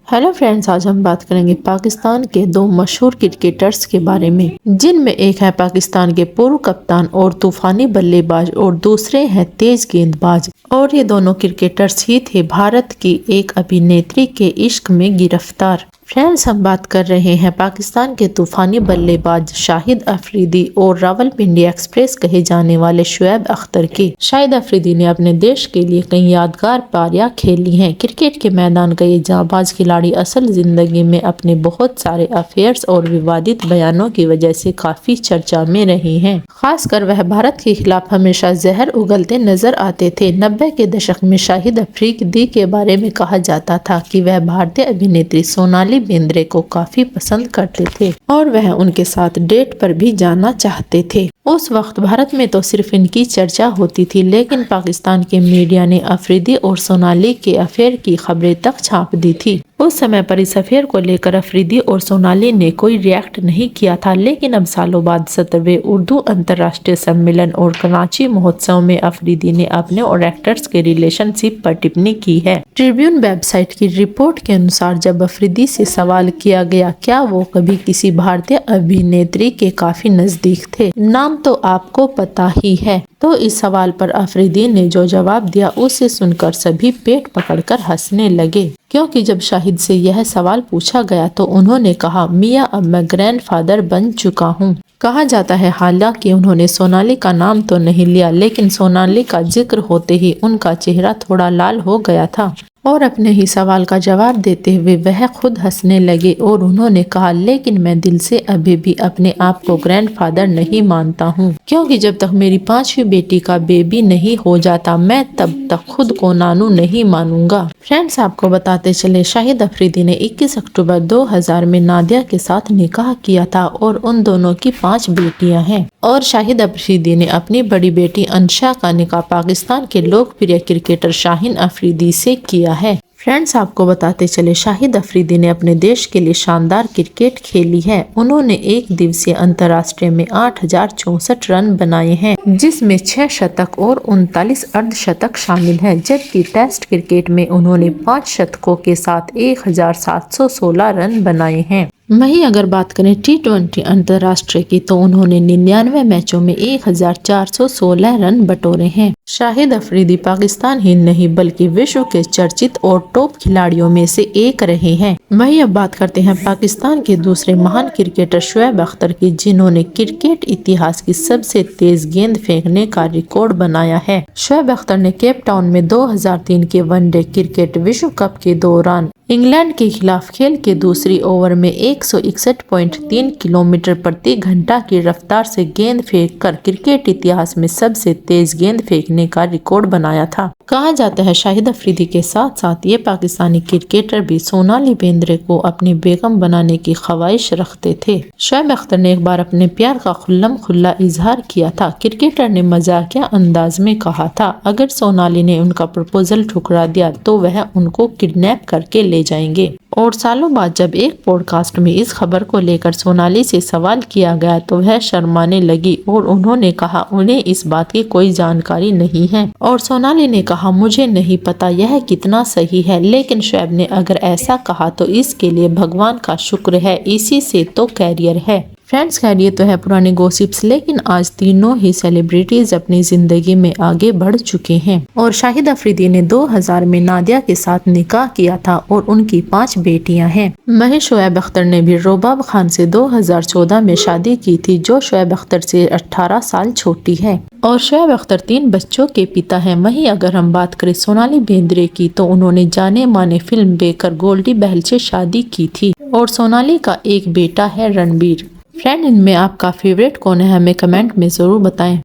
Hello friends, आज हम बात करेंगे पाकिस्तान के दो मशहूर क्रिकेटर्स के बारे में, जिनमें एक है पाकिस्तान के पूर्व कप्तान और तूफानी बल्लेबाज और दूसरे हैं तेज गेंदबाज। और ये दोनों क्रिकेटर्स ही थे भारत की एक अभिनेत्री के इश्क में गिरफ्तार। फ्रेंड्स, हम बात कर रहे हैं पाकिस्तान के तूफानी बल्लेबाज शाहिद अफरीदी और रावलपिंडी एक्सप्रेस कहे जाने वाले शुएब अख्तर की। शाहिद अफरीदी ने अपने देश के लिए कई यादगार पारियां खेली हैं। क्रिकेट के मैदान का ये जांबाज खिलाड़ी असल जिंदगी में अपने बहुत सारे अफेयर्स और विवादित बयानों की वजह से काफी चर्चा में रहे हैं। खासकर वह भारत के खिलाफ हमेशा जहर उगलते नजर आते थे। 90 के दशक में शाहिद अफरीदी के बारे में कहा जाता था कि वह भारतीय अभिनेत्री सोनाली बेंद्रे को काफी पसंद करते थे और वह उनके साथ डेट पर भी जाना चाहते थे। उस वक्त भारत में तो सिर्फ इनकी चर्चा होती थी, लेकिन पाकिस्तान के मीडिया ने अफरीदी और सोनाली के अफेयर की खबरें तक छाप दी थी। उस समय पर इस अफेयर को लेकर अफरीदी और सोनाली ने कोई रिएक्ट नहीं किया था, लेकिन अब सालों बाद 17वें उर्दू अंतर्राष्ट्रीय सम्मेलन और कराची महोत्सव में अफरीदी ने अपने और एक्टर्स के रिलेशनशिप पर टिप्पणी की है। ट्रिब्यून वेबसाइट की रिपोर्ट के अनुसार जब अफरीदी से सवाल किया गया क्या वो कभी किसी भारतीय अभिनेत्री के काफी नजदीक थे, नाम तो आपको पता ही है, तो इस सवाल पर अफरीदी ने जो जवाब दिया उसे सुनकर सभी पेट पकड़कर हंसने लगे, क्योंकि जब शाहिद से यह सवाल पूछा गया तो उन्होंने कहा, मियाँ अब मैं ग्रैंडफादर बन चुका हूँ। कहा जाता है हालांकि उन्होंने सोनाली का नाम तो नहीं लिया, लेकिन सोनाली का जिक्र होते ही उनका चेहरा थोड़ा लाल हो गया था और अपने ही सवाल का जवाब देते हुए वह खुद हंसने लगे और उन्होंने कहा, लेकिन मैं दिल से अभी भी अपने आप को ग्रैंडफादर नहीं मानता हूँ, क्योंकि जब तक मेरी 5वीं बेटी का बेबी नहीं हो जाता मैं तब तक खुद को नानू नहीं मानूंगा। फ्रेंड्स, आपको बताते चले शाहिद अफरीदी ने 21 अक्टूबर 2000 में नादिया के साथ निकाह किया था और उन दोनों की 5 बेटियां हैं। और शाहिद अफरीदी ने अपनी बड़ी बेटी अंशा का निकाह पाकिस्तान के लोकप्रिय क्रिकेटर शाहीन अफरीदी से किया है। फ्रेंड्स, आपको बताते चले शाहिद अफरीदी ने अपने देश के लिए शानदार क्रिकेट खेली है। उन्होंने एक दिवसीय अंतर्राष्ट्रीय में 8064 रन बनाए हैं, जिसमें 6 शतक और 39 अर्धशतक शामिल है, जबकि टेस्ट क्रिकेट में उन्होंने 5 शतकों के साथ 1716 रन बनाए हैं। वहीं अगर बात करें T20 अंतर्राष्ट्रीय की तो उन्होंने 99 मैचों में 1416 रन बटोरे हैं। शाहिद अफरीदी पाकिस्तान ही नहीं बल्कि विश्व के चर्चित और टॉप खिलाड़ियों में से एक रहे हैं। वहीं अब बात करते हैं पाकिस्तान के दूसरे महान क्रिकेटर शुएब अख्तर की, जिन्होंने क्रिकेट इतिहास की सबसे तेज गेंद फेंकने का रिकॉर्ड बनाया है। शुएब अख्तर ने केप टाउन में 2003 के वनडे क्रिकेट विश्व कप के दौरान इंग्लैंड के खिलाफ खेल के दूसरी ओवर में 161.3 किलोमीटर प्रति घंटा की रफ्तार से गेंद फेंककर क्रिकेट इतिहास में सबसे तेज गेंद फेंकने का रिकॉर्ड बनाया था। कहा जाता है शाहिद अफरीदी के साथ साथ ये पाकिस्तानी क्रिकेटर भी सोनाली बेंद्रे को अपनी बेगम बनाने की ख्वाहिश रखते थे। शुएब अख्तर ने एक बार अपने प्यार का खुल्लम खुल्ला इजहार किया था। क्रिकेटर ने मजाकिया अंदाज में कहा था, अगर सोनाली ने उनका प्रपोजल ठुकरा दिया तो वह उनको किडनैप करके ले जाएंगे। और सालों बाद जब एक पॉडकास्ट में इस खबर को लेकर सोनाली से सवाल किया गया तो वह शर्माने लगी और उन्होंने कहा उन्हें इस बात की कोई जानकारी नहीं है। और सोनाली ने कहा, मुझे नहीं पता यह कितना सही है, लेकिन शुएब ने अगर ऐसा कहा तो इसके लिए भगवान का शुक्र है, इसी से तो कैरियर है। फ्रेंड्स, खैर ये तो है पुराने गॉसिप्स, लेकिन आज तीनों ही सेलिब्रिटीज अपनी जिंदगी में आगे बढ़ चुके हैं। और शाहिद अफरीदी ने 2000 में नादिया के साथ निकाह किया था और उनकी 5 बेटियां हैं। वहीं शुएब अख्तर ने भी रोबाब खान से 2014 में शादी की थी, जो शुएब अख्तर से 18 साल छोटी है। और शुएब अख्तर 3 बच्चों के पिता हैं। वहीं अगर हम बात करें सोनाली बेंद्रे की तो उन्होंने जाने माने फिल्म बेकर गोल्डी बहल से शादी की थी और सोनाली का एक बेटा है रणबीर। फ्रेंड, इनमें आपका फेवरेट कौन है हमें कमेंट में जरूर बताएं।